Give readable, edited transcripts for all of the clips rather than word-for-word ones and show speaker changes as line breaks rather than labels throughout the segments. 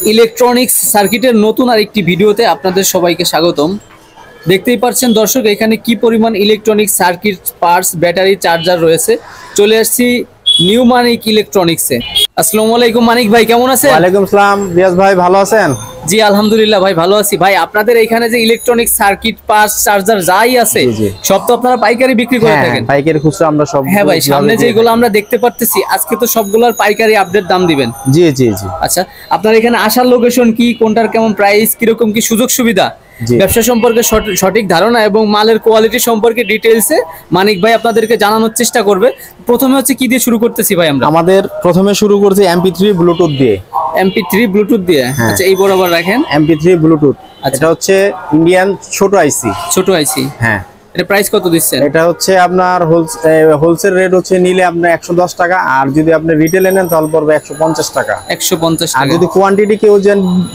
Electronics সার্কিটের নতুন আরেকটি ভিডিওতে আপনাদের সবাইকে স্বাগতম। দেখতেই পাচ্ছেন দর্শক, এখানে কি পরিমাণ electronics circuit parts, battery, charger রয়েছে। চলে আসছি নিউ মানিক ইলেকট্রনিক্সে। আসসালামু আলাইকুম মানিক ভাই, কেমন আছেন?
ওয়ালাইকুম আসসালাম রিয়াজ ভাই, ভালো আছেন?
জি আলহামদুলিল্লাহ ভাই, ভালো আছি। ভাই আপনাদের এখানে যে ইলেকট্রনিক্স সার্কিট পার্টস, চার্জার যাই আছে সব তো আপনারা পাইকারি বিক্রি করে থাকেন?
পাইকারি খুচরা আমরা সব।
হ্যাঁ ভাই, সামনে যেগুলো আমরা দেখতে পারতেছি আজকে তো সবগুলোর পাইকারি আপডেট দাম দিবেন।
জি জি জি।
আচ্ছা, আপনার এখানে আসার লোকেশন কি, কোনটার কেমন প্রাইস, কিরকম কি সুযোগ সুবিধা, ব্যবসা সম্পর্কে সঠিক ধারণা এবং মালের কোয়ালিটি সম্পর্কে ডিটেইলসে মানিক ভাই আপনাদেরকে জানানোর চেষ্টা করবে। প্রথমে হচ্ছে কি দিয়ে শুরু করতেছি ভাই? আমাদের
প্রথমে শুরু করছি MP3 ব্লুটুথ দিয়ে।
MP3 ব্লুটুথ দিয়ে, আচ্ছা এই বরাবর রাখেন।
MP3 ব্লুটুথ, এটা হচ্ছে ইন্ডিয়ান ছোট আইসি।
ছোট আইসি,
হ্যাঁ।
এটা প্রাইস কত দিচ্ছেন?
এটা হচ্ছে আপনার হোলসেল রেট হচ্ছে নিলে আপনার 110 টাকা, আর যদি আপনি রিটেলে নেন তাহলে পড়বে 150 টাকা।
150 টাকা।
আর যদি কোয়ান্টিটি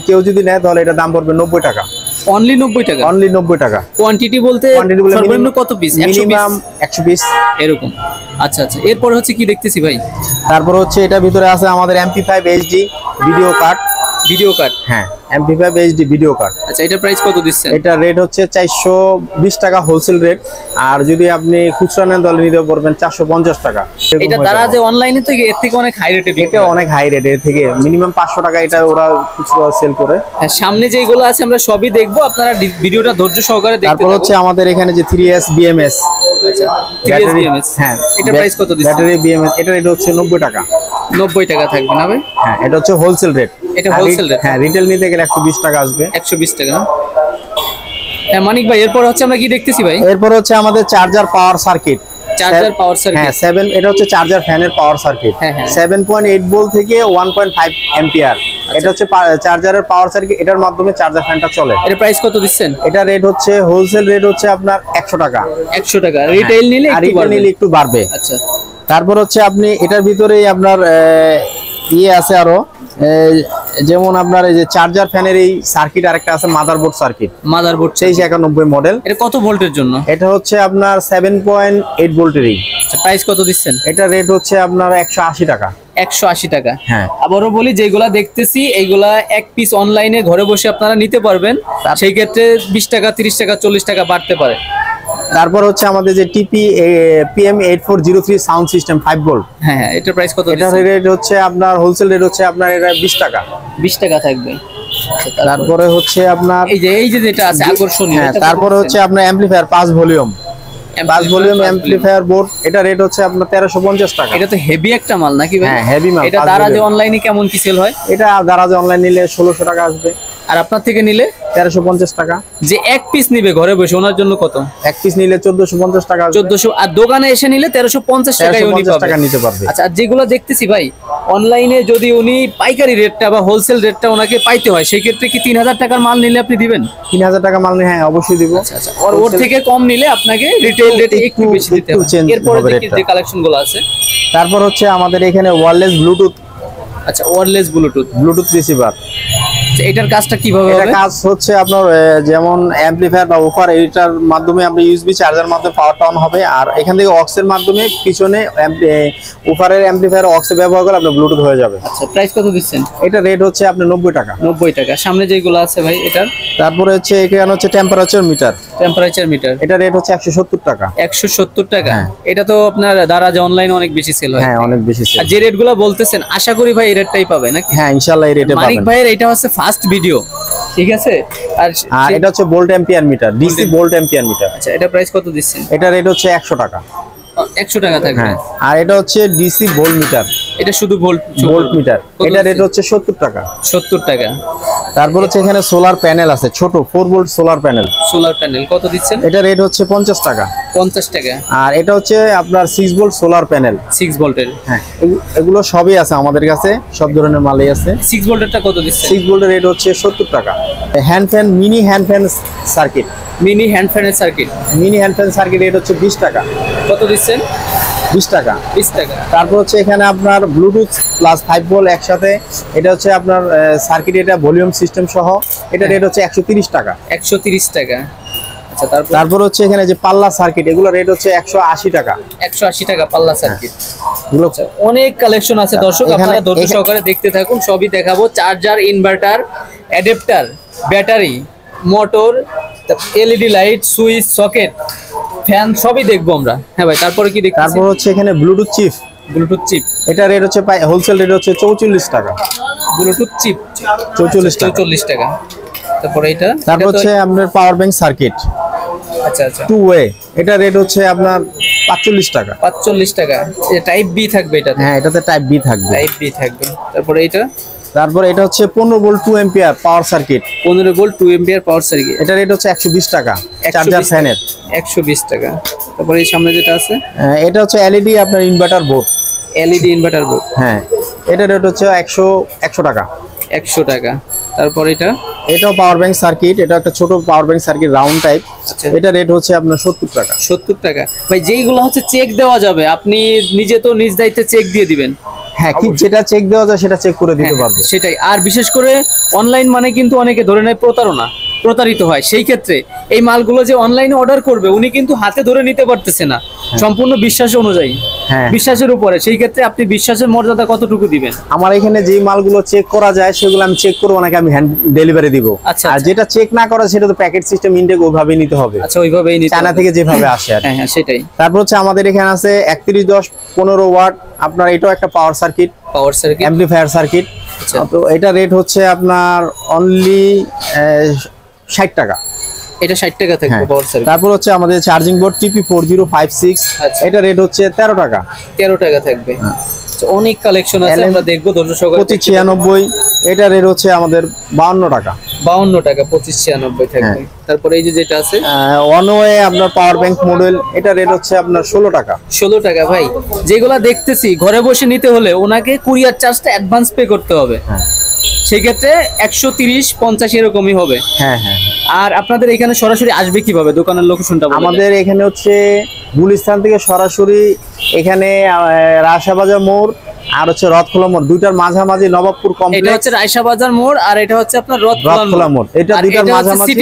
কেউ যদি নেয় তাহলে এটা দাম পড়বে 90 টাকা।
অনলি 90 টাকা?
অনলি 90 টাকা।
কোয়ান্টিটি বলতে সর্বনিম্ন কত পিস?
মিনিমাম 100 পিস
এরকম। আচ্ছা আচ্ছা, এরপর হচ্ছে কি দেখতেছি ভাই?
তারপর হচ্ছে এটা ভিতরে আছে আমাদের MP5 HD video card.
Video card,
হ্যাঁ MP5 HD ভিডিও কার্ড।
আচ্ছা, এটা প্রাইস কত দিচ্ছেন?
এটা রেট হচ্ছে 420 টাকা হোলসেল রেট, আর যদি আপনি খুচরা নেন তাহলে নিতে পারবেন 450 টাকা।
এটা তারা যে অনলাইনে থেকে এর থেকে অনেক হাই রেটে বিক্রি,
এটা অনেক হাই রেট, এর থেকে মিনিমাম 500 টাকা এটা ওরা খুচরা সেল করে।
সামনে যেগুলো আছে আমরা সবই দেখবো, আপনারা ভিডিওটা ধৈর্য সহকারে দেখতে থাকুন।
তারপর হচ্ছে আমাদের এখানে যে 3S BMS।
আচ্ছা 3S BMS,
হ্যাঁ
এটা প্রাইস কত দিচ্ছেন?
ব্যাটারি BMS, এটা রেট হচ্ছে 90 টাকা।
90 টাকা থাকবে না ভাই?
হ্যাঁ, এটা হচ্ছে হোলসেল রেট।
এটা হোলসেল রেট?
হ্যাঁ, রিটেল নিতে গেলে 120 টাকা আসবে।
120 টাকা। হ্যাঁ মানিক ভাই, এরপর হচ্ছে আমরা কি দেখতেছি ভাই?
এরপর হচ্ছে আমাদের charger power circuit.
Charger power circuit,
হ্যাঁ 7, এটা হচ্ছে চার্জার ফ্যানের পাওয়ার সার্কিট। 7.8 ভোল্ট থেকে 1.5 অ্যাম্পিয়ার। এটা হচ্ছে চার্জারের পাওয়ার সার্কিট, এটার মাধ্যমে চার্জার ফ্যানটা চলে।
এর প্রাইস কত দিচ্ছেন? এটা
রেট হচ্ছে হোলসেল রেট হচ্ছে আপনার 100 টাকা।
100 টাকা। রিটেল নিলে
একটু বাড়বে।
আচ্ছা।
তারপর হচ্ছে আপনি এটার ভিতরেই আপনার ইয়ে আছে আরো, যেমন আপনার এই যে চার্জার ফ্যানের এই সার্কিট আরেকটা আছে, মাদারবোর্ড সার্কিট।
Motherboard
91 model.
এটা কত ভোল্টের জন্য? এটা
হচ্ছে আপনার 7.8 ভোল্টেরই।
আচ্ছা, প্রাইস কত দিচ্ছেন? এটা
রেট হচ্ছে আপনার 180 টাকা।
180 টাকা।
হ্যাঁ।
আবারও বলি, যেগুলা দেখতেছি এইগুলা এক পিস অনলাইনে ঘরে বসে আপনারা নিতে পারবেন, সেই ক্ষেত্রে 20 টাকা, 30 টাকা, 40 টাকা বাড়তে পারে।
তারপর হচ্ছে আমাদের যে PM8403 সাউন্ড সিস্টেম 5 ভোল্ট।
হ্যাঁ, এটার প্রাইস কত?
এটার রেট হচ্ছে আপনার হোলসেল রেট হচ্ছে আপনার এটা 20 টাকা।
20 টাকা থাকবে।
তারপরে হচ্ছে আপনার
এই যে যেটা আছে আকর্ষণীয়।
হ্যাঁ, তারপরে হচ্ছে আপনার অ্যাম্পলিফায়ার 5 ভলিউম অ্যাম্পলিফায়ার বোর্ড। এটা রেট হচ্ছে আপনার 1350 টাকা।
এটা তো হেভি একটা মাল নাকি ভাই?
হ্যাঁ হেভি মাল।
এটা দারাজে অনলাইনে কেমন কি সেল হয়?
এটা দারাজে অনলাইন নিলে 1600 টাকা আসবে,
আর আপনার থেকে নিলে
1350 টাকা।
যে এক পিস নিবে ঘরে বসে ওনার জন্য কত?
এক পিস নিলে 1450 টাকা।
1400। আর দোকানে এসে নিলে 1350 টাকা নিতে পারবে। আচ্ছা, আর যেগুলো দেখতেছি ভাই অনলাইনে, যদি উনি পাইকারি রেটটা বা হোলসেল রেটটা ওনাকে পাইতে হয়, সেই ক্ষেত্রে কি 3000 টাকার মাল নিলে আপনি দিবেন?
3000 টাকা মাল নিলে হ্যাঁ অবশ্যই দিব।
আচ্ছা, ওর থেকে কম নিলে আপনাকে রিটেল রেট একটু বেশি দিতে হবে। এরপরে যে কালেকশনগুলো আছে,
তারপর হচ্ছে আমাদের এখানে ওয়্যারলেস ব্লুটুথ।
আচ্ছা, ওয়্যারলেস ব্লুটুথ
রিসিভার।
এটার কাজটা কিভাবে হবে?
এটা কাজ হচ্ছে আপনার যেমন অ্যাম্পলিফায়ার বা ওফার, এইটার মাধ্যমে আপনি USB চার্জার মাধ্যমে পাওয়ারটা অন হবে, আর এখান থেকে অক্সের মাধ্যমে পিছনে ওফারের অ্যাম্পলিফায়ার অক্সে ব্যবহার করে আপনার ব্লুটুথ হয়ে যাবে।
আচ্ছা, প্রাইস কত দিচ্ছেন?
এটা রেট হচ্ছে আপনার 90 টাকা।
90 টাকা। সামনে যেগুলো আছে ভাই এটার?
তারপরে হচ্ছে এখানে হচ্ছে টেম্পারেচার মিটার। এটা রেট হচ্ছে 170 টাকা।
170 টাকা। এটা তো আপনার দারাজে অনলাইনে অনেক বেশি সেল হয়।
হ্যাঁ অনেক বেশি সেল।
আর যে রেটগুলো বলতেছেন আশা করি ভাই এই রেটটাই পাবে নাকি?
হ্যাঁ ইনশাআল্লাহ এই রেটে পাবেন।
মানিক ভাইয়ের এটা হচ্ছে ফার্স্ট ভিডিও, ঠিক আছে? আর
এটা হচ্ছে volt ampere meter, DC volt ampere meter.
আচ্ছা, এটা প্রাইস কত দিচ্ছেন?
এটা রেট হচ্ছে 100 টাকা।
100 টাকা থাকবে।
হ্যাঁ, আর এটা হচ্ছে ডিসি ভোল্ট মিটার।
এটা শুধু ভোল্ট
মিটার। এটা রেট হচ্ছে 70 টাকা।
70 টাকা।
তারপর হচ্ছে এখানে সোলার প্যানেল আছে, ছোট 4 ভোল্ট সোলার প্যানেল।
কত দিচ্ছেন?
এটা রেট হচ্ছে 50 টাকা।
50 টাকা।
আর এটা হচ্ছে আপনার 6 ভোল্ট সোলার প্যানেল।
6 ভোল্টের?
হ্যাঁ, এগুলো সবই আছে আমাদের কাছে, সব ধরনের মালই আছে।
6 ভোল্টেরটা কত দিচ্ছেন?
6 ভোল্টের রেট হচ্ছে 70 টাকা। Hand fan, mini hand fan circuit.
Mini hand ফ্যানের সার্কিট
রেট হচ্ছে 20 টাকা।
কত দিচ্ছেন?
20 টাকা।
20 টাকা।
তারপর হচ্ছে এখানে আপনার ব্লুটুথ প্লাস 5 ভোল্ট একসাথে, এটা হচ্ছে আপনার সার্কিট, এটা ভলিউম সিস্টেম সহ। এটা রেট হচ্ছে 130 টাকা।
130 টাকা। আচ্ছা,
তারপর হচ্ছে এখানে যে পাল্লা সার্কিট, এগুলো রেট হচ্ছে 180 টাকা।
180 টাকা পাল্লা সার্কিট।
এগুলো
অনেক কালেকশন আছে দর্শক, আপনারা ধৈর্য সহকারে দেখতে থাকুন, সবই দেখাবো। Charger, inverter, adapter, battery, motor, LED light, switch, socket, fan সবই দেখবো আমরা। হ্যাঁ ভাই, তারপরে কি দেখতে?
তারপর হচ্ছে এখানে ব্লুটুথ চিপ।
ব্লুটুথ চিপ,
এটা রেট হচ্ছে হোলসেল রেট হচ্ছে 44 টাকা।
ব্লুটুথ চিপ
44
টাকা। তারপরে এটা,
তারপর হচ্ছে আপনার পাওয়ার ব্যাংক সার্কিট,
আচ্ছা আচ্ছা,
2 ওয়ে, এটা রেট হচ্ছে আপনার 45 টাকা।
45 টাকা। টাইপ বি থাকবে এটা?
হ্যাঁ, এটাতে টাইপ বি থাকবে।
টাইপ বি থাকবে। তারপরে এটা,
তারপর এটা হচ্ছে 15 volt 2 ampere power circuit.
15 volt 2 ampere power circuit,
এটা রেট হচ্ছে 120 টাকা। চার্জার ফ্যানের
120 টাকা। তারপরে এই সামনে যেটা আছে,
এটা হচ্ছে এলইডি আপনার inverter board.
LED inverter board,
হ্যাঁ, এটা রেট হচ্ছে 100 টাকা।
100 টাকা। তারপর এটা,
এটাও পাওয়ার ব্যাংক সার্কিট, এটা একটা ছোট পাওয়ার ব্যাংক সার্কিট, রাউন্ড টাইপ।
আচ্ছা,
এটা রেট হচ্ছে আপনার 70 টাকা।
70 টাকা। ভাই যেইগুলো হচ্ছে চেক দেওয়া যাবে, আপনি নিজে তো নিজ দায়িত্বে চেক দিয়ে দিবেন?
হ্যাঁ, কি যেটা চেক দেওয়া যায় সেটা চেক করে দিতে পারবো।
সেটাই। আর বিশেষ করে অনলাইন মানে কিন্তু অনেকে ধরে নেয় প্রতারিত হয়। সেই ক্ষেত্রে এই মালগুলো যে অনলাইনে অর্ডার করবে, উনি কিন্তু হাতে ধরে নিতে পারতেছে না, সম্পূর্ণ বিশ্বাস অনুযায়ী, বিশ্বাসের উপরে। সেই ক্ষেত্রে আপনি বিশ্বাসের মর্যাদা কতটুকু দিবেন?
আমার এখানে যেই মালগুলো চেক করা যায় সেগুলো আমি চেক করবো, নাকি আমি হ্যান্ড ডেলিভারি দিব।
আচ্ছা,
আর যেটা চেক না করা সেটা তো প্যাকেট সিস্টেম ইনটেক ওইভাবেই নিতে হবে।
আচ্ছা, ওইভাবেই নিতে
চায়না থেকে যেভাবে আসে আর।
হ্যাঁ, সেটাই।
তারপর হচ্ছে আমাদের এখানে আছে 3110-15 ওয়াট, আপনার এটাও একটা power circuit,
power circuit,
amplifier circuit. তো এটা রেট হচ্ছে আপনার অনলি 60 টাকা।
এটা 60 টাকা থাকবে পাওয়ার সার্কিট।
তারপর হচ্ছে আমাদের চার্জিং বোর্ড TP4056, এটা রেট হচ্ছে 13 টাকা।
13 টাকা থাকবে। অনেক কালেকশন আছে, আমরা দেখবো ধৈর্য সহকারে।
2596, এটা রেট হচ্ছে আমাদের 52 টাকা।
52 টাকা, 2596 থাকবে। তারপরে এই যে যেটা আছে
ওয়ান ওয়ে আপনার পাওয়ার ব্যাংক মডেল, এটা রেট হচ্ছে আপনার 16 টাকা।
16 টাকা। ভাই যেগুলা দেখতেছি ঘরে বসে নিতে হলে ওনাকে কুরিয়ার চার্জটা অ্যাডভান্স পে করতে হবে। সেই ক্ষেত্রে 130-50 এরকমই হবে।
হ্যাঁ হ্যাঁ।
আর আপনাদের এখানে সরাসরি আসবে কিভাবে? দোকানের লোকেশনটা বলে দেন।
আমাদের এখানে হচ্ছে গুলিস্তান থেকে সরাসরি এখানে রাশাবাজার মোড় আর হচ্ছে রথখোলা মোড়, দুইটার মাঝামাঝি নবাবপুর কমপ্লেক্স।
এটা হচ্ছে রায়শাবাজার মোড় আর এটা হচ্ছে আপনার
রথখোলা মোড়। এটা দুইটার মাঝামাঝি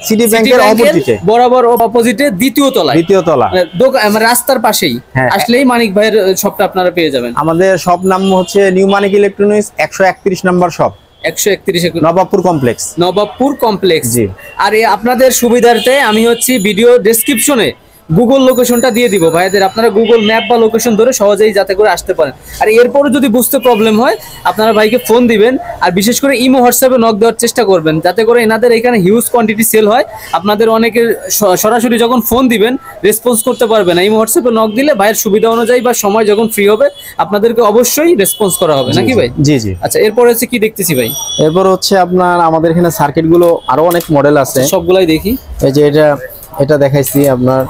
সিটি ব্যাংকের অপোজিটে,
বরাবর অপোজিটে দ্বিতীয় তলায়,
দ্বিতীয় তলা,
মানে রাস্তার পাশেই আসলেই মানিক ভাইয়ের শপটা আপনারা পেয়ে যাবেন।
আমাদের শপ নাম হচ্ছে নিউ মানিক ইলেকট্রনিক্স, 131 নম্বর shop,
131
Nawabpur complex.
Nawabpur complex.
জি।
আর আপনাদের সুবিধার্থে আমি হচ্ছে ভিডিও ডেসক্রিপশনে গুগল লোকেশনটা দিয়ে দিব ভাইদের, আপনারা গুগল ম্যাপ বা লোকেশন ধরে সহজেই যাতে করে আসতে পারেন। আর এরপরে যদি বুঝতে প্রবলেম হয় আপনারা ভাইকে ফোন দিবেন, আর বিশেষ করে ইমো হোয়াটসঅ্যাপে নক দেওয়ার চেষ্টা করবেন, যাতে করে এনাদের এখানে হিউজ কোয়ান্টিটি সেল হয়। আপনাদের অনেকের সরাসরি যখন ফোন দিবেন রেসপন্স করতে পারবে না, ইমো হোয়াটসঅ্যাপে নক দিলে ভাইয়ের সুবিধা অনুযায়ী বা সময় যখন ফ্রি হবে আপনাদেরকে অবশ্যই রেসপন্স করা হবে, নাকি ভাই?
জি জি।
আচ্ছা, এরপর হচ্ছে কি দেখতেছি ভাই?
এরপর হচ্ছে আপনার আমাদের এখানে সার্কিট গুলো আরো অনেক মডেল আছে,
সবগুলাই দেখি।
এই যে এটা দেখাইছি আপনার,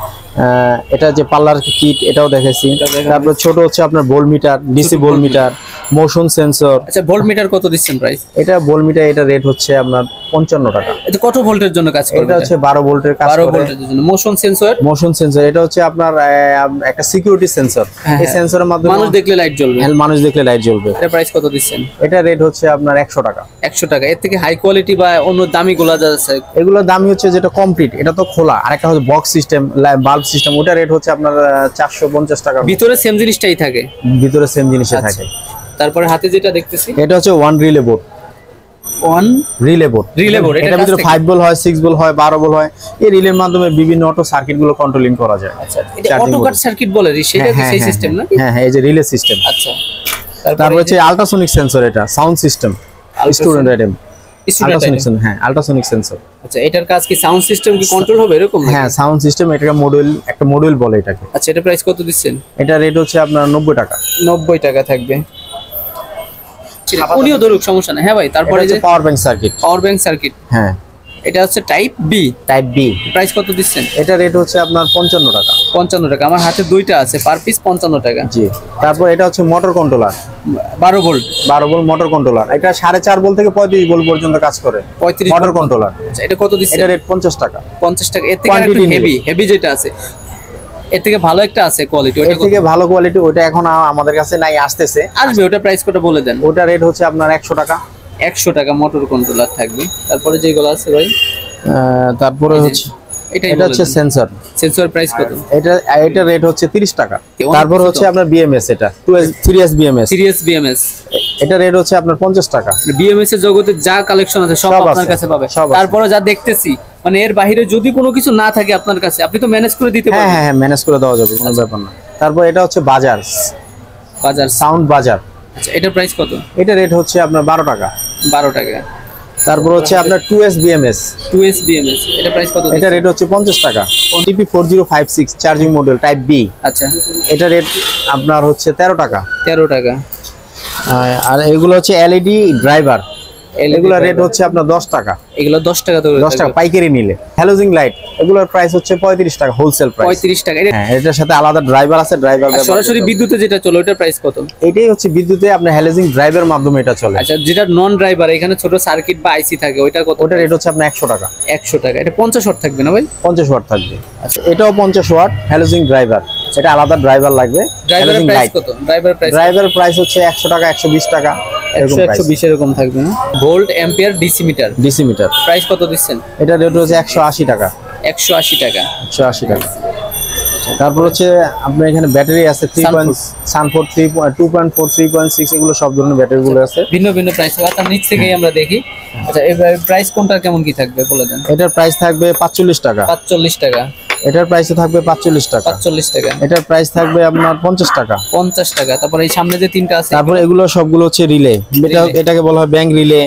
এটা যে পার্লার কিট, এটাও দেখাইছি। তারপর ছোট হচ্ছে আপনার volt metre, DC volt metre, motion sensor.
আচ্ছা, ভোল্ট মিটার কত দিচ্ছেন প্রাইস?
এটা ভোল্ট মিটার, এটা রেট হচ্ছে আপনার 55 টাকা।
এটা কত ভোল্টের জন্য কাজ করে?
এটা হচ্ছে 12 ভোল্টের কাজ করে।
12 ভোল্টের জন্য। মোশন সেন্সর,
মোশন সেন্সর এটা হচ্ছে আপনার একটা সিকিউরিটি সেন্সর। এই সেন্সরের মাধ্যমে
মানুষ দেখলে লাইট জ্বলবে।
মানুষ দেখলে লাইট জ্বলবে।
এটা প্রাইস কত দিচ্ছেন?
এটা রেট হচ্ছে আপনার 100 টাকা।
100 টাকা। এর থেকে হাই কোয়ালিটি বা অন্য দামি গুলা যা আছে
এগুলোর দামি হচ্ছে যেটা কমপ্লিট, এটা তো খোলা, আর একটা হচ্ছে বক্স সিস্টেম, বাল্ব সিস্টেম, ওটা রেট হচ্ছে আপনার 450 টাকা।
ভিতরে সেম জিনিসটাই থাকে?
ভিতরে সেম জিনিসই থাকে।
তারপরে হাতে যেটা দেখতেছি
এটা হচ্ছে one relay board.
One relay board.
এটার ভিতরে 5 ভোল্ট হয়, 6 ভোল্ট হয়, 12 ভোল্ট হয়। এই রিলের মাধ্যমে বিভিন্ন অটো সার্কিট গুলো কন্ট্রোলিং করা যায়।
আচ্ছা, এটা অটো কাট সার্কিট বলে, সেটা কি সেই সিস্টেম নাকি?
হ্যাঁ হ্যাঁ, এই যে রিলে সিস্টেম।
আচ্ছা,
তারপর হচ্ছে আল্ট্রাসোনিক সেন্সর, এটা sound system, student item. Ultrasonic sensor, হ্যাঁ আল্ট্রাসোনিক সেন্সর।
আচ্ছা, এটার কাজ কি সাউন্ড সিস্টেম কি কন্ট্রোল হবে এরকম?
হ্যাঁ, সাউন্ড সিস্টেম, এটা মডেল, একটা মডেল বলে এটাকে।
আচ্ছা, এটা প্রাইস কত দিচ্ছেন?
এটা রেট হচ্ছে আপনার 90 টাকা।
90 টাকা থাকবে। উনিও ধরুক, সমস্যা না। হ্যাঁ ভাই, তারপরে যে
power bank circuit.
Power bank circuit,
হ্যাঁ
এটা হচ্ছে type B.
Type B.
Price কত দিচ্ছেন?
এটা রেট হচ্ছে আপনার 55 টাকা।
55 টাকা। আমার হাতে দুইটা আছে, পার পিস 55 টাকা।
জি। তারপর এটা হচ্ছে motor controller,
12 volt.
12 volt motor controller. এটা 4.5 ভোল্ট থেকে 35 ভোল্ট পর্যন্ত কাজ করে।
35
মোটর কন্ট্রোলার।
আচ্ছা, এটা কত দিচ্ছেন?
এটা রেট 50 টাকা।
50 টাকা। এর থেকে একটু হেভি যেটা আছে, এর থেকে ভালো একটা আছে কোয়ালিটি,
ওটা থেকে ভালো কোয়ালিটি, ওটা এখন আমাদের কাছে নাই, আসতেছে,
আসবে। ওটা প্রাইস কত বলে দেন?
ওটা রেট হচ্ছে আপনার 100 টাকা।
100 টাকা মোটর কন্ট্রোলার থাকবে। তারপরে যেগুলো আছে ভাই,
তারপরে হচ্ছে এটা হচ্ছে সেন্সর।
সেন্সর প্রাইস কত?
এটা রেট হচ্ছে 30 টাকা। তারপর হচ্ছে আপনার বিএমএস, এটা 3S বিএমএস।
3S বিএমএস
এটা রেট হচ্ছে আপনার 50 টাকা।
বিএমএস এর জগতে যা কালেকশন আছে সব আপনার কাছে পাবে। তারপরে যা দেখতেছি মানে এর বাইরে যদি কোনো কিছু না থাকে আপনার কাছে, আপনি তো ম্যানেজ করে দিতে পারবেন।
হ্যাঁ, ম্যানেজ করে দেওয়া যাবে, কোনো ব্যাপার না। তারপর এটা হচ্ছে বাজার সাউন্ড বাজার।
আচ্ছা, এটার প্রাইস কত?
এটা রেট হচ্ছে আপনার 12 টাকা।
12 টাকা।
তারপর হচ্ছে আপনার 2S বিএমএস।
2S বিএমএস এটা প্রাইস কত?
এটা রেট হচ্ছে 50 টাকা। TP4056 charging model type B.
আচ্ছা,
এটা রেট আপনার হচ্ছে 13 টাকা।
13 টাকা।
আর এগুলো হচ্ছে এলইডি ড্রাইভার, এগুলো রেট হচ্ছে আপনার 10 টাকা।
এগুলো 10 টাকা ধরে
10 টাকা পাইকারি নিলে। হ্যালোজিং লাইট এগুলোর প্রাইস হচ্ছে 35 টাকা হোলসেল প্রাইস।
35 টাকা।
হ্যাঁ, এটার সাথে আলাদা ড্রাইভার আছে, ড্রাইভার
সরাসরি বিদ্যুতে যেটা চলে ওটার প্রাইস কত?
এটাই হচ্ছে বিদ্যুতে আপনার হ্যালোজিং ড্রাইভারের মাধ্যমে এটা চলে।
আচ্ছা, যেটা নন ড্রাইভার এখানে ছোট সার্কিট বা আইসি থাকে ওটা কত?
ওটা রেট হচ্ছে আপনার 100 টাকা।
100 টাকা। এটা 50 ওয়াট থাকবে না ভাই?
50 ওয়াট থাকবে। আচ্ছা, এটাও 50 ওয়াট হ্যালোজিং ড্রাইভার। এটা আলাদা ড্রাইভার লাগবে।
ড্রাইভারের প্রাইস কত?
ড্রাইভারের প্রাইস হচ্ছে 100 টাকা, 120 টাকা,
120 এরকম থাকবে না? Volt ampere DC meter. Price কত দিচ্ছেন?
এটা রেট হচ্ছে 180 টাকা।
180 টাকা।
180 টাকা। তারপর হচ্ছে আপনার এখানে ব্যাটারি আছে 3.4 2.4 3.6 এগুলো সব ধরনের ব্যাটারি গুলো আছে।
ভিন্ন ভিন্ন প্রাইস আছে। তার নিচ থেকেই আমরা দেখি। আচ্ছা, এর প্রাইস কোনটা কেমন কি থাকবে বলে দেন।
এটার প্রাইস থাকবে 45 টাকা।
45 টাকা।
এটার প্রাইস থাকবে 45 টাকা।
45 টাকা।
এটার প্রাইস থাকবে আপনার 50 টাকা।
50 টাকা। তারপর এই সামনে যে তিনটা আছে,
তারপর এগুলো সবগুলো হচ্ছে রিলে। এটাকে বলা হয় ব্যাংক রিলে।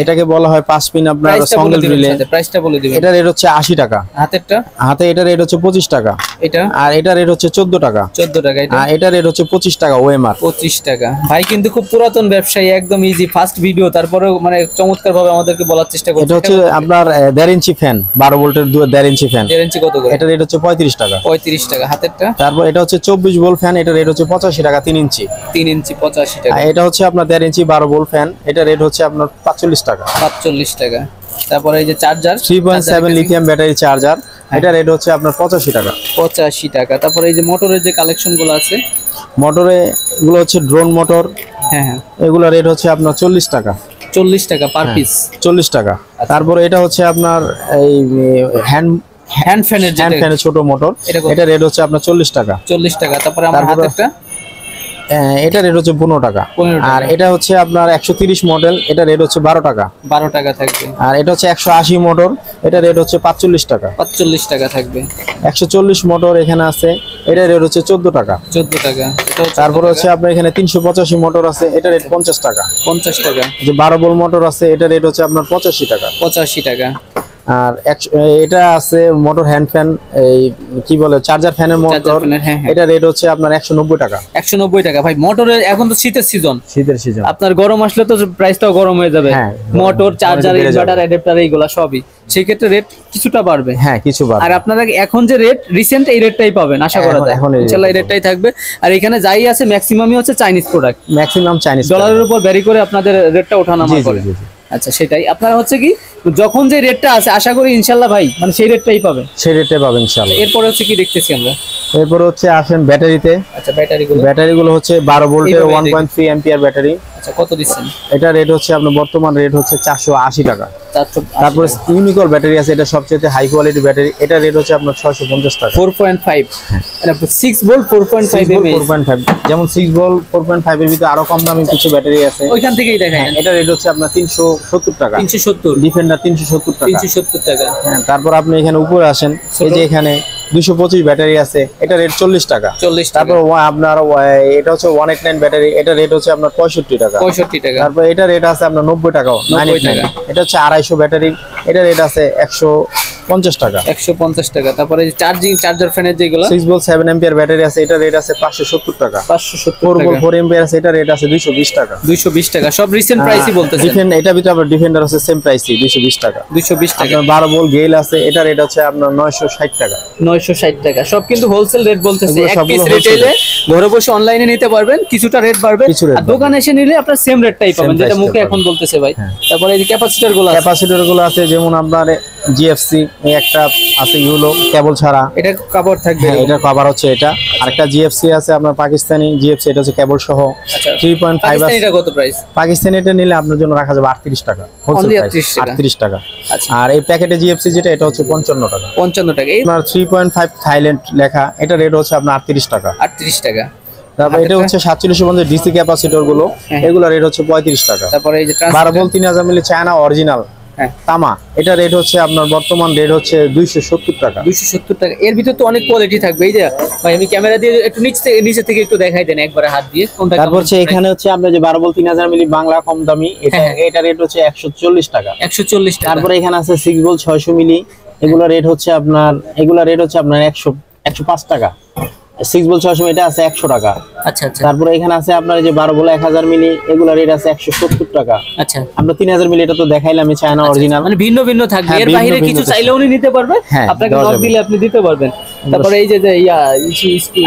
এটাকে বলা হয় 5 পিন আপনার সঙ্গেল রিলে।
প্রাইসটা বলে দিবেন।
এটা রেট হচ্ছে 80 টাকা। হাতে এটা রেট হচ্ছে 25 টাকা।
এটা
আর এটা রেট হচ্ছে 14 টাকা।
14 টাকা।
আর এটা রেট হচ্ছে 25 টাকা ওএমআর।
25 টাকা। ভাই কিন্তু খুব পুরাতন ব্যবসায়ী, একদম ইজি ফার্স্ট ভিডিও, তারপরেও মানে চমৎকার ভাবে আমাদেরকে বলার চেষ্টা করছে।
এটা হচ্ছে আপনার 1.5 ইঞ্চি ফ্যান, 12 ভোল্টের 1.5 ইঞ্চি ফ্যান।
1.5 ইঞ্চি কত করে?
এটা রেট হচ্ছে 35 টাকা।
35 টাকা। হাতেরটা?
তারপর এটা হচ্ছে 24 ভোল্ট ফ্যান, এটা রেট হচ্ছে 85 টাকা 3 ইঞ্চি।
3 ইঞ্চি 85 টাকা।
আর এটা হচ্ছে আপনার 1.5 ইঞ্চি 12 ভোল্ট ফ্যান, এটা রেট হচ্ছে আপনার 45 টাকা।
45 টাকা। তারপরে এই যে চার্জার
3.7 লিথিয়াম ব্যাটারি চার্জার, এটা রেট হচ্ছে আপনার 85 টাকা।
85 টাকা। তারপরে এই যে মোটরের যে কালেকশন গুলো আছে,
মোটরে এগুলো হচ্ছে ড্রোন মোটর।
হ্যাঁ হ্যাঁ,
এগুলো রেট হচ্ছে আপনার 40 টাকা।
40 টাকা পার পিস।
40 টাকা। তারপরে এটা হচ্ছে আপনার এই হ্যান্ড ফ্যানের ছোট মোটর, এটা রেট হচ্ছে আপনার 40 টাকা।
40 টাকা। তারপরে আমার হাতেরটা,
এটা রেট হচ্ছে 15 টাকা। আর এটা হচ্ছে আপনার 130 মডেল, এটা রেট হচ্ছে 12 টাকা।
12 টাকা থাকবে।
আর এটা হচ্ছে 180 মোটর, এটা রেট হচ্ছে 45 টাকা।
45 টাকা থাকবে।
140 মোটর এখানে আছে, এটা রেট হচ্ছে 14 টাকা।
14 টাকা।
তারপর হচ্ছে আপনার এখানে 385 মোটর আছে, এটা রেট 50 টাকা।
50 টাকা।
যে 12 ভোল্ট মোটর আছে, এটা রেট হচ্ছে আপনার 85 টাকা।
85 টাকা।
আর এটা আছে মোটর হ্যান্ড ফ্যান, এই কি বলে চার্জার ফ্যানের মোটর, এটা রেট হচ্ছে আপনার 190 টাকা।
190 টাকা। ভাই মোটরের এখন তো শীতের সিজন, আপনার গরম আসলে তো প্রাইসটাও গরম হয়ে যাবে। মোটর, চার্জার, ইনভার্টার, অ্যাডাপ্টার এইগুলা সবই, সেই ক্ষেত্রে রেট কিছুটা বাড়বে।
হ্যাঁ, কিছু বাড়বে।
আর আপনারা এখন যে রেট রিসেন্ট এই রেটটাই পাবেন আশা করা যায়, ইনশাআল্লাহ এই রেটটাই থাকবে। আর এখানে যাই আছে ম্যাক্সিমামই হচ্ছে চাইনিজ প্রোডাক্ট,
ম্যাক্সিমাম চাইনিজ,
ডলারের উপর ভ্যারি করে আপনাদের রেটটা ওঠানামা করে। আচ্ছা, সেটাই আপনারা হচ্ছে কি যখন যে রেটটা আছে আশা করি ইনশাআল্লাহ ভাই মানে সেই রেটটাই পাবেন, ইনশাআল্লাহ। এরপরে হচ্ছে কি দেখতেছি আমরা,
এরপর হচ্ছে আসেন ব্যাটারিতে। আচ্ছা, ব্যাটারিগুলো হচ্ছে 12 ভোল্টের 1.3 অ্যাম্পিয়ার ব্যাটারি।
আচ্ছা, কত দিচ্ছেন?
এটা রেট হচ্ছে আপনার বর্তমান রেট হচ্ছে 480 টাকা। তারপর ইউনিকল ব্যাটারি আছে, এটা সবচেয়ে হাই কোয়ালিটি ব্যাটারি, এটা রেট হচ্ছে আপনার 650 টাকা।
4.5 এটা 6 ভোল্ট 4.5 এমএএইচ,
4.5 যেমন 6 ভোল্ট 4.5 এর ভিতরে আরো কম দামি কিছু ব্যাটারি আছে,
ওইখান থেকেই দেখায়।
এটা রেট হচ্ছে আপনার 370 টাকা।
370
ডিফেন্ডার 370 টাকা।
370 টাকা।
হ্যাঁ, তারপর আপনি এখানে উপরে আসেন, এই যে এখানে 225 ব্যাটারি আছে, এটা রেট 40 টাকা। তারপর আপনার এটা হচ্ছে 189 ব্যাটারি, এটা রেট হচ্ছে আপনার 65 টাকা।
65 টাকা।
তারপর এটা রেট আছে আপনার 90 টাকা। 90 টাকা। এটা হচ্ছে 250 ব্যাটারি, এটা রেট আছে 150 টাকা।
150 টাকা। তারপরে চার্জার ফ্যানের যেগুলো
6 ভোল্ট 7 অ্যাম্পিয়ার ব্যাটারি আছে, এটা রেট আছে 570 টাকা।
570 টাকা।
4 ভোল্ট 4 অ্যাম্পিয়ার আছে, এটা রেট আছে 220 টাকা।
220 টাকা। সব রিসেন্ট প্রাইসই বলতেছেন।
এটা ভিতরে আবার ডিফেন্ডার আছে সেম প্রাইসই 220 টাকা।
220 টাকা।
12 ভোল্ট গেল আছে, এটা রেট হচ্ছে আপনার 960 টাকা।
960 টাকা। সব কিন্তু হোলসেল রেট বলতেছে, এক পিস রিটেইলে ঘরে বসে অনলাইনে নিতে পারবেন, কিছুটা রেট বাড়বে। আর দোকানে এসে নিলে আপনার সেম রেটটাই পাবেন, যেটা মুখে এখন বলতেছে ভাই। তারপরে এই ক্যাপাসিটর গুলো আছে,
আছে যেমন আপনার জিএফসি একটা আছে ইউলো কেবল ছাড়া,
এটা কভার থাকবে।
হ্যাঁ এটা কভার হচ্ছে এটা। আরেকটা জিএফসি আছে আপনার পাকিস্তানি জিএফসি, এটা হচ্ছে কেবল সহ।
আচ্ছা
3.5 আছে।
এটা কত প্রাইস?
পাকিস্তানি এটা নিলে আপনার জন্য রাখা যাবে 38 টাকা, হোলসেল
Only
প্রাইস 38 টাকা।
আচ্ছা
আর এই প্যাকেটে জিএফসি যেটা এটা হচ্ছে 55 টাকা।
55 টাকা। এই
আপনার 3.5 থাইল্যান্ড লেখা, এটা রেট হচ্ছে আপনার 38 টাকা।
38 টাকা।
তারপর এটা হচ্ছে 4750 ডিসি ক্যাপাসিটর গুলো, এগুলো রেট হচ্ছে 35 টাকা।
তারপরে এই যে
12 ভোল্ট 3000 মিলি চায়না অরিজিনাল
হ্যাঁ
তামা, এটা রেট হচ্ছে আপনার বর্তমান রেট হচ্ছে 270 টাকা।
270 টাকা। এর ভিতর তো অনেক কোয়ালিটি থাকবে। এই যে ভাই আমি ক্যামেরা দিয়ে একটু নিচে থেকে একটু দেখাই দেন একবারে হাত দিয়ে কোনটা।
তারপর হচ্ছে এখানে হচ্ছে আপনার যে 12 ভোল্ট 3000 মিলি বাংলা কম দামি, এটা রেট হচ্ছে 140 টাকা।
140 টাকা।
তারপরে এখানে আছে 6 ভোল্ট 600 মিলি, এগুলো রেট হচ্ছে আপনার 105 টাকা। 6 ভোল্ট 600 এটা আছে 100 টাকা।
আচ্ছা আচ্ছা
তারপরে এখানে আছে আপনার যে 12 ভোল্ট 1000 মিলি, এগুলো রেট আছে 170 টাকা।
আচ্ছা
আমরা 3000 মিলি এটা তো দেখাইলাম আমি চায়না অরিজিনাল,
মানে ভিন্ন ভিন্ন থাকবে।
হ্যাঁ,
এর
ভিন্ন
বাইরে
ভিন্ন
কিছু
থাকবে।
চাইলেও উনি নিতে পারবে,
হ্যাঁ,
আপনাকে
দেওয়া
নক
যাবে।
দিলে আপনি দিতে পারবেন। তারপরে এই যে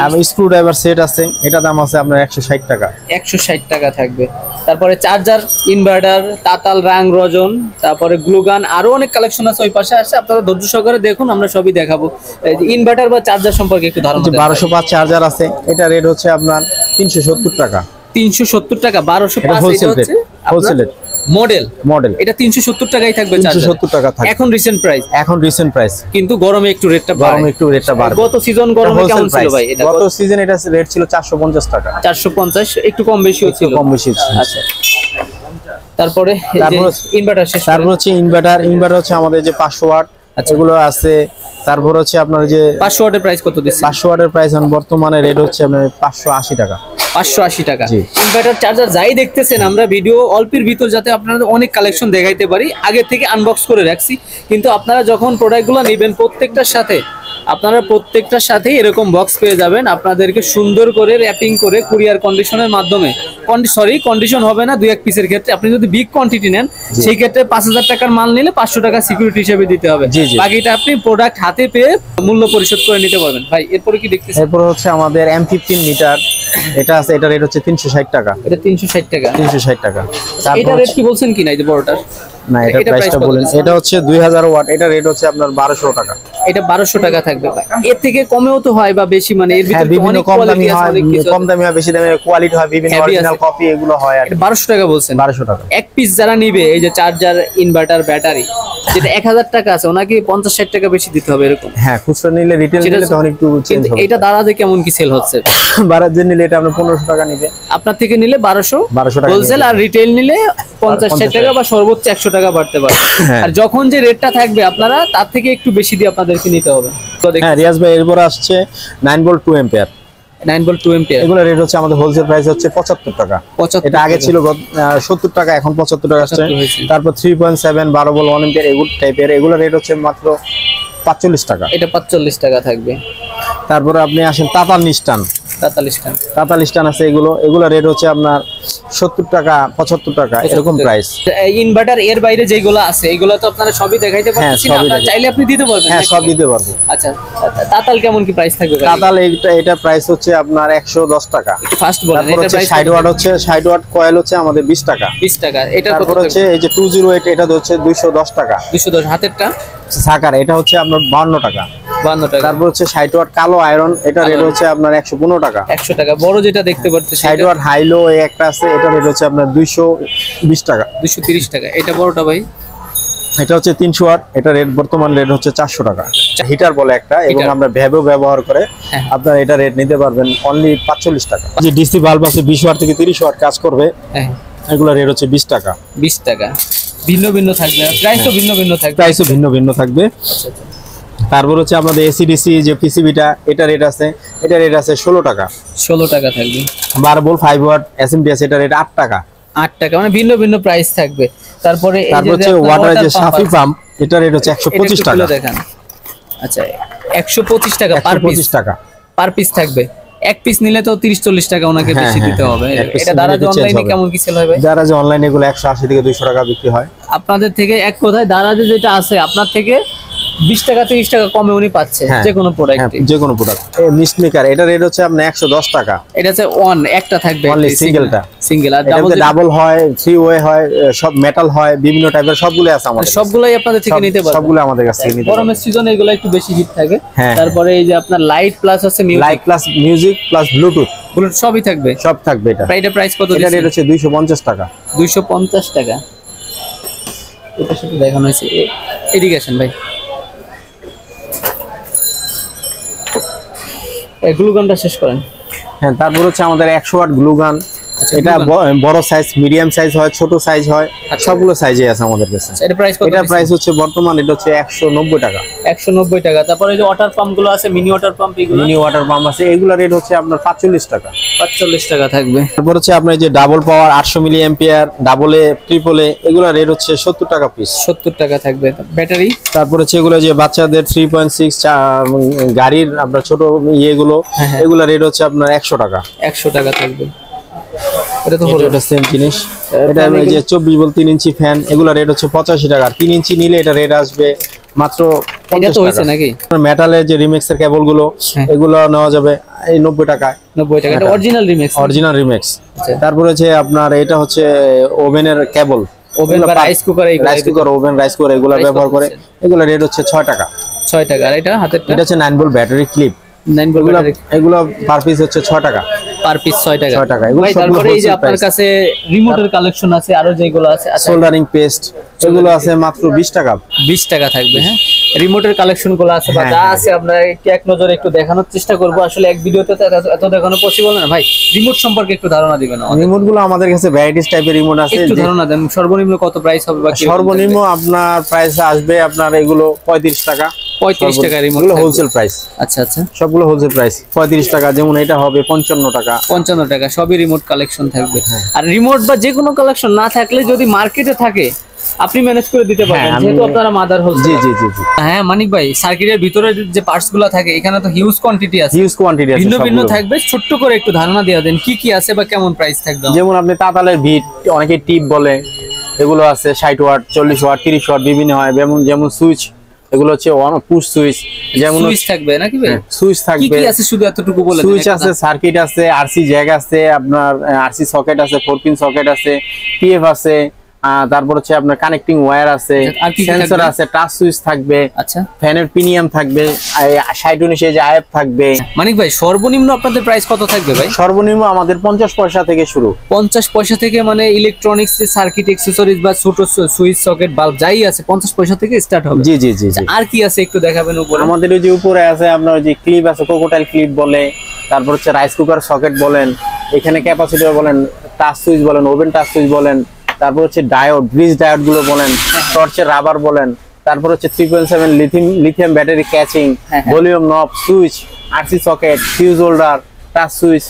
আমি স্ক্রু ড্রাইভার সেট আছে, এটা দাম আছে আপনার 160 টাকা।
160 টাকা থাকবে। তারপরে চার্জার, ইনভার্টার, তাতাল, রাং রজন, তারপরে গ্লুগান, আরো অনেক কালেকশন আছে ওই পাশে আছে। আপনারা ধৈর্য সহকারে দেখুন, আমরা সবই দেখাবো। ইনভার্টার বা চার্জার সম্পর্কে একটু ধারণা
যে
দেন।
1205 চার্জার আছে, এটা রেট হচ্ছে আপনার 370 টাকা।
370 টাকা। 1205
এটা
এটা
হোলসেল
হচ্ছে
রেট, হোলসেল রেট
মডেল।
এটা
এটা 370 টাকাই থাকবে চার্জার।
370 টাকা থাকবে
এখন রিসেন্ট প্রাইস,
এখন রিসেন্ট প্রাইস,
কিন্তু গরমে একটু রেটটা
গরমে একটু রেটটা বাড়বে।
গত সিজন গরমে কেমন ছিল ভাই? এটা
গত সিজন এটা রেট ছিল 450 টাকা।
450, একটু কম বেশিও ছিল।
কম বেশি ছিল।
আচ্ছা তারপরে ইনভার্টার শেষ।
তারপর হচ্ছে ইনভার্টার হচ্ছে আমাদের যে 500 ওয়াট এগুলো আছে। তারপর হচ্ছে আপনার যে
500 ওয়াটের প্রাইস কত দিচ্ছে?
500 ওয়াটের প্রাইস এখন বর্তমানে রেট হচ্ছে আপনার 580 টাকা।
580 টাকা।
জি।
ইনভার্টার চার্জার যাই দেখতেছেন, আমরা ভিডিও অল্পের ভিতর যাতে আপনাদের অনেক কালেকশন দেখাইতে পারি আগে থেকে আনবক্স করে রাখছি। কিন্তু আপনারা যখন প্রোডাক্টগুলো নেবেন আপনারা প্রত্যেকটার সাথে এরকম বক্স পেয়ে যাবেন। আপনাদেরকে সুন্দর করে র্যাপিং করে কুরিয়ার কন্ডিশনের মাধ্যমে, কন্ডিশন হবে না 2-1 পিসের ক্ষেত্রে। আপনি যদি বিগ কোয়ান্টিটি নেন সেই ক্ষেত্রে 5000 টাকার মাল নিলে 500 টাকা সিকিউরিটি হিসেবে দিতে হবে।
জি, জি।
বাকিটা আপনি প্রোডাক্ট হাতে পেয়ে মূল্য পরিশোধ করে নিতে পারবেন। ভাই এরপরে কি দেখতেছেন?
এরপর হচ্ছে আমাদের M15 মিটার, এটা আছে, এটা রেট হচ্ছে 360 টাকা।
এটা 360 টাকা।
360 টাকা।
এটা
তারপর
রেট কি বলছেন কি না এই যে বড়টার?
না, এটা
এটা
প্রাইসটা
price কত
বলেন।
দিচ্ছেন?
এটা হচ্ছে 2000 ওয়াট, এটা রেট হচ্ছে আপনার 1200 টাকা।
এটা 1200 টাকা থাকবে। এর থেকে কমেও তো হয় বা বেশি, মানে এর
হ্যাঁ,
ভিতরে তো
বিভিন্ন
অনেক
কম
কোয়ালিটি
দামি
আছে,
হয়,
অনেক কিছু
কম দামি হয়, বেশি দামি কোয়ালিটি হয়, বিভিন্ন
Heavy
অরিজিনাল
আছে।
কপি এগুলো হয় আর
এটা 1200 টাকা বলছেন।
1200 টাকা।
এক পিস যারা নিবে এই যে চার্জার, ইনভার্টার, ব্যাটারি, যেটা 1000 টাকা আছে ওনাকে 50-60 টাকা বেশি দিতে হবে এরকম।
হ্যাঁ, খুচরা নিলে, রিটেল
সেটা-
নিলে তখন একটু চেঞ্জ
কিন্তু
হবে।
এটা দাঁড়াতে কেমন কি সেল হচ্ছে?
বারাজ্যের নিলে এটা আপনার 1500 টাকা নিবে।
আপনার থেকে নিলে 1200
টাকা
হোলসেল,
নিবে।
আর রিটেল নিলে 50-60 টাকা বা সর্বোচ্চ 100 টাকা বাড়তে পারে।
হ্যাঁ।
আর যখন যে রেটটা থাকবে আপনারা তার থেকে একটু বেশি দিয়ে আপনাদেরকে নিতে হবে। তো
হ্যাঁ, রিয়াজ ভাই এরপর আসছে 9 ভোল্ট 2 অ্যাম্পিয়ার।
9 volt 2 ampere.
এগুলো রেট হচ্ছে আমাদের হোলসেল প্রাইস হচ্ছে 75 টাকা।
75
এটা আগে ছিল 70 টাকা, এখন 75 টাকা আসছে।
75 হয়েছে।
তারপর 3.7 12 ভোল্ট 1 অ্যাম্পিয়ার এগুলো টাইপের, এগুলো রেট হচ্ছে মাত্র 45 টাকা।
এটা 45 টাকা থাকবে।
তারপরে আপনি আসেন তাতাল নিস্টান।
43 টাকা।
তাতাল নিস্টান আছে, এগুলো রেট হচ্ছে আপনার 70 টাকা 75 টাকা এরকম প্রাইস।
ইনভার্টার এর বাইরে যেগুলো আছে এগুলো তো আপনারা সবই দেখাইতে পারছেন।
সবই
আপনারা
দেখাই।
চাইলে আপনি দিতে পারবেন।
হ্যাঁ,
নাকি?
সব দিতে পারবো।
আচ্ছা তাতাল কেমন কি প্রাইস থাকবে?
তাতাল এটা প্রাইস হচ্ছে আপনার 110 টাকা।
ফার্স্ট বলেন
তারপর
এটা
হচ্ছে
প্রাইস
60 ওয়াট হচ্ছে 60 ওয়াট কয়েল হচ্ছে আমাদের 20 টাকা।
20 টাকা। এটা কত?
তারপর হচ্ছে এই যে 208 এটা হচ্ছে 210 টাকা।
210 হাতেরটা
সাকার এটা হচ্ছে আপনার 52 টাকা।
52 টাকা।
তারপর হচ্ছে 60 ওয়াট কালো আয়রন, এটা রেট হচ্ছে আপনার 115 টাকা।
100 টাকা। বড় যেটা দেখতে পাচ্ছেন
60 ওয়াট হাইলো এই একটা আছে, এটা রেট হচ্ছে আপনার 220 টাকা।
230 টাকা। এটা বড়টা ভাই?
এটা হচ্ছে 300 ওয়াট, এটা বর্তমান রেট হচ্ছে 400 টাকা। হিটার বলে একটা, এবং
Heater।
আমরা ভ্যাবও ব্যবহার করে
হ্যাঁ।
আপনার এটা রেট নিতে পারবেন অনলি 45 টাকা। যে ডিসি বাল্ব আছে 20 ওয়াট থেকে 30 ওয়াট কাজ করবে,
হ্যাঁ
এগুলো রেট হচ্ছে 20 টাকা।
20 টাকা। ভিন্ন ভিন্ন থাকবে, প্রাইসও ভিন্ন ভিন্ন থাকবে।
প্রাইসও ভিন্ন ভিন্ন থাকবে।
আচ্ছা, আচ্ছা।
তারপর হচ্ছে আমাদের এসিডিসি যে পিসিবিটা, এটা রেট আছে 16 টাকা।
16 টাকা থাকবে।
12 ভোল্ট 5 ওয়াট এসএমডিএস, এটা রেট 8 টাকা।
8 টাকা, মানে ভিন্ন ভিন্ন প্রাইস থাকবে। তারপরে এই
তারপর হচ্ছে ওয়াটারের যে সাফি পাম্প, এটা রেট হচ্ছে 125 টাকা।
দেখান। আচ্ছা 125 টাকা পার পিস।
125 টাকা
পার পিস থাকবে। এক পিস নিলে তো 30-40 টাকা ওনাকে
হ্যাঁ,
বেশি
হ্যাঁ,
দিতে হবে।
এক piece
এটা
নিলে
দ্বারা
একটু change
অনলাইনে
হবে।
কেমন কি সেল হবে?
যারা যে অনলাইনে এগুলো 180 থেকে 200 টাকা বিক্রি হয়।
আপনাদের থেকে এক কথায় দারাজে যেটা আছে আপনার থেকে 20 টাকা 30 টাকা কমে উনি পাচ্ছে যে কোনো প্রোডাক্টে,
যে কোনো প্রোডাক্ট। মিস্ট মেকার এটা রেট হচ্ছে আপনার 110 টাকা।
এটা হচ্ছে একটা থাকবে
অনলি সিঙ্গেলটা,
সিঙ্গেল। আর
ডাবল হয়, 3 ওয়ে হয়, সব মেটাল হয়, বিভিন্ন টাইপের সবগুলো আছে আমাদের,
সবগুলাই আপনাদের থেকে নিতে পারবেন,
সবগুলো আমাদের কাছে থেকে নিতে পারবেন।
গরমের সিজনে এগুলো একটু বেশি হিট থাকে। তারপরে এই যে আপনার লাইট প্লাস আছে
light plus music plus Bluetooth
সবই থাকবে,
সব থাকবে। এটা
প্রাইস কত?
এটা রেট হচ্ছে 250 টাকা।
250 টাকা। এটা সাথে দেখানো হয়েছে এডুকেশন ভাই, গ্লু গানটা শেষ করেন।
হ্যাঁ, তারপর হচ্ছে আমাদের 100 ওয়াট গ্লু গান। এটা বড় সাইজ, মিডিয়াম সাইজ হয়, ছোট সাইজ হয়, সবগুলো সাইজে আছে আমাদের কাছে।
এটা প্রাইস কত?
এটা প্রাইস হচ্ছে বর্তমান এটা হচ্ছে 190 টাকা।
190 টাকা। তারপরে এই যে ওয়াটার পাম্প গুলো আছে, মিনি ওয়াটার পাম্প, এগুলো
মিনি ওয়াটার পাম্প আছে, এগুলা রেট হচ্ছে আপনার 45 টাকা।
45 টাকা থাকবে।
তারপর হচ্ছে আপনার যে double power 800 milliampere, double A, triple A, এগুলা রেট হচ্ছে 70 টাকা পিস।
70 টাকা থাকবে। ব্যাটারি
তারপর হচ্ছে এগুলো যে বাচ্চাদের 3.6 গাড়ির আপনার ছোট ইয়েগুলো, এগুলা রেট হচ্ছে আপনার 100 টাকা।
100 টাকা থাকবে। এটা তো হলো
এটা সেম জিনিস। এটা এই যে 24 ভোল্ট 3 ইঞ্চি ফ্যান, এগুলা রেট হচ্ছে 85 টাকা। 3 ইঞ্চি নিলে এটা রেট আসবে মাত্র 50 টাকা। হইছে
নাকি
মেটালের যে রিমিক্সের কেবল গুলো, এগুলো নেওয়া যাবে এই 90 টাকায়।
90 টাকা। এটা অরিজিনাল রিমিক্স,
অরিজিনাল রিমিক্স। তারপরে যে আপনার এটা হচ্ছে ওভেনের কেবল,
ওভেন বা rice cooker,
rice cooker, oven, rice cooker এগুলো ব্যবহার করে, এগুলো রেট হচ্ছে 6 টাকা।
6 টাকা। আর এটা হাতেরটা,
এটা হচ্ছে 9 volt battery clip,
9 volt battery,
এগুলো পার পিস হচ্ছে 6 টাকা।
পার পিস 6 টাকা।
6 টাকা। এগুলো
ভাই তারপরে এই যে আপনার কাছে রিমোটের কালেকশন আছে, আরো যেগুলো আছে,
সোল্ডারিং পেস্ট, এগুলো আছে মাত্র 20 টাকা।
20 টাকা থাকবে। হ্যাঁ, রিমোটের কালেকশন গুলো আছে বা যা আছে আমরা এক নজরে একটু দেখানোর চেষ্টা করব। আসলে এক ভিডিওতে এত দেখানো পসিবল না ভাই। রিমোট সম্পর্কে একটু ধারণা দিবেন।
রিমোট গুলো আমাদের কাছে ভ্যারাইটিস টাইপের রিমোট আছে,
একটু ধারণা দেন। সর্বনিম্ন কত প্রাইস হবে বা
সর্বনিম্ন আপনার প্রাইস আসবে আপনার এগুলো 35 টাকা।
35 টাকা রিমোট,
হোলসেল প্রাইস।
আচ্ছা আচ্ছা,
সবগুলো হোলসেল প্রাইস 35 টাকা। যেমন এটা হবে 55 টাকা।
55 টাকা। সবই রিমোট কালেকশন থাকবে। আর রিমোট বা যে কোনো কালেকশন না থাকলে যদি মার্কেটে থাকে আপনি ম্যানেজ করে দিতে পারবেন, যেহেতু আপনারা মাদার হোলসেল।
জি জি জি।
হ্যাঁ মানিক ভাই, সার্কিটের ভিতরে যে পার্টস গুলো থাকে এখানে তো হিউজ কোয়ান্টিটি আছে,
হিউজ কোয়ান্টিটি আছে,
ভিন্ন ভিন্ন থাকবে। ছোট্ট করে একটু ধারণা দিয়ে দেন কি কি আছে বা কেমন প্রাইস থাকবে।
যেমন আপনি তাতালের বিট, অনেকে টিপ বলে, এগুলো আছে 60 ওয়াট, 40 ওয়াট, 30 ওয়াট বিভিন্ন হয়। যেমন সুইচ, এগুলো হচ্ছে পুশ সুইচ। যেমন
সুইচ থাকবে নাকি ভাই?
সুইচ থাকবে।
কি কি আছে শুধু এতটুকু বলে দেন।
সুইচ আছে, সার্কিট আছে, আরসি জ্যাক আছে, আপনার আরসি সকেট আছে, 4 পিন সকেট আছে, পিএফ আছে, তারপর হচ্ছে আপনার কানেক্টিং ওয়্যার আছে, সেন্সর আছে, টাচ সুইচ থাকবে।
আচ্ছা,
ফ্যানের প্রিমিয়াম থাকবে, 60 যে আইএফ থাকবে।
মানিক ভাই সর্বনিম্ন আপনাদের প্রাইস কত থাকবে ভাই?
সর্বনিম্ন আমাদের 50 পয়সা থেকে শুরু।
50 পয়সা থেকে, মানে ইলেকট্রনিক্স সার্কিট অ্যাকসেসরিজ বা ছোট সুইচ সকেট বাল্ব যাই আছে 50 পয়সা থেকে স্টার্ট হবে।
জি জি জি।
আর কি আছে একটু দেখাবেন উপরে?
আমাদের ওই যে উপরে আছে আপনার ওই যে ক্লিপ আছে, কোকোটাইল ক্লিপ বলে, তারপর হচ্ছে রাইস কুকার সকেট বলেন, এখানে ক্যাপাসিটর বলেন, টাচ সুইচ বলেন, ওভেন টাচ সুইচ বলেন, তারপর হচ্ছে ডায়োড, ব্রিজ ডায়োড গুলো বলেন, টর্চের রাবার বলেন, তারপর হচ্ছে 3.7 lithium battery catching, volume knob, switch, RC socket, fuse holder, touch switch,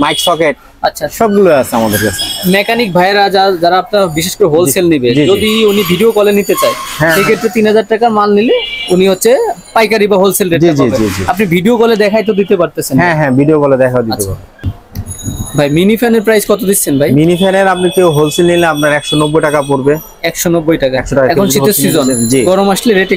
mic socket.
আচ্ছা,
সবগুলো আছে আমাদের কাছে।
মেকানিক ভাইরা যারা আপনার বিশেষ করে হোলসেল নিবে, যদি উনি ভিডিও কলে নিতে চায় সেক্ষেত্রে 3000 টাকার মাল নিলে উনি হচ্ছে পাইকারি বা হোলসেল রেটে পাবে। আপনি ভিডিও কলে দেখাই তো দিতে পারতেছেন।
হ্যাঁ হ্যাঁ, ভিডিও কলে দেখা দিতে পারবো।
ভাই মিনি ফ্যানের প্রাইস কত দিচ্ছেন ভাই?
মিনি ফ্যানের আপনি কেউ হোলসেল নিলে আপনার 190 টাকা পড়বে।
190 টাকা। এখন শীতের সিজন, গরম আসলে রেট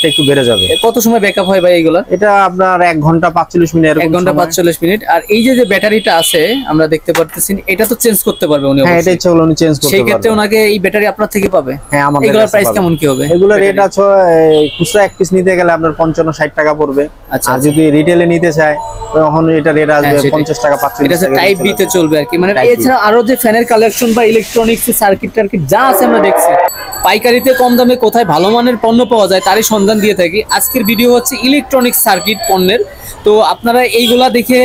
একটু বেড়ে যাবে।
কত সময় ব্যাকআপ হয় ভাই এগুলা?
এটা আপনার 1 ঘন্টা 45 মিনিট।
1 ঘন্টা 45 মিনিট। আর এই যে ব্যাটারিটা আছে আমরা দেখতে পারতেছি, এটা তো চেঞ্জ করতে পারবে উনি।
হ্যাঁ, এটা ইচ্ছা হলে উনি চেঞ্জ করতে পারবে।
সেই ক্ষেত্রে ওনাকে এই ব্যাটারি আপনার থেকে পাবে।
হ্যাঁ, আমাদের
এগুলোর প্রাইস কেমন কি হবে?
এগুলোর রেট আছে খুচরা এক পিস নিতে গেলে আপনার 55-60 টাকা পড়বে।
আচ্ছা,
আর যদি রিটেলে নিতে চায় তখন এটা রেট আসবে 50 টাকা 45
টাকা। এটা টাইপ বি তে চলবে আর কি। মানে এছাড়া আরো যে ফ্যানের কালেকশন বা ইলেকট্রনিক্স সার্কিট টার্কিট যা আছে আমরা দেখছি, পাইকারিতে কম দামে কোথায় ভালো মানের পণ্য পাওয়া যায় তারই সন্ধান দিয়ে থাকি। আজকের ভিডিও হচ্ছে ইলেকট্রনিক্স সার্কিট পণ্যের। তো আপনারা এইগুলা দেখে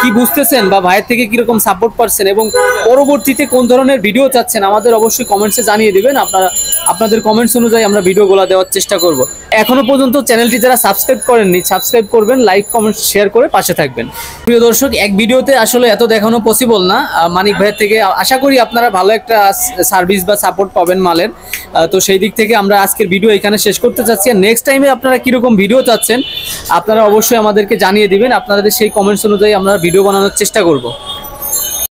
কি বুঝতেছেন বা ভাইয়ের থেকে কিরকম সাপোর্ট পাচ্ছেন এবং পরবর্তীতে কোন ধরনের ভিডিও চাচ্ছেন আমাদের অবশ্যই কমেন্টসে জানিয়ে দিবেন। আপনাদের কমেন্টস অনুযায়ী আমরা ভিডিওগুলো দেওয়ার চেষ্টা করব। এখনো পর্যন্ত চ্যানেলটি যারা সাবস্ক্রাইব করেননি সাবস্ক্রাইব করবেন, লাইক কমেন্ট শেয়ার করে পাশে থাকবেন। প্রিয় দর্শক, এক ভিডিওতে আসলে এত দেখানো পসিবল না। মানিক ভাইয়ের থেকে আশা করি আপনারা ভালো একটা সার্ভিস বা সাপোর্ট পাবেন মালের। তো সেই দিক থেকে আমরা আজকের ভিডিও এখানে শেষ করতে চাচ্ছি। আর নেক্সট টাইমে আপনারা কিরকম ভিডিও চাচ্ছেন আপনারা অবশ্যই আমাদেরকে জানিয়ে দিবেন। আপনাদের সেই কমেন্টস অনুযায়ী আমরা ভিডিও বানানোর চেষ্টা করব।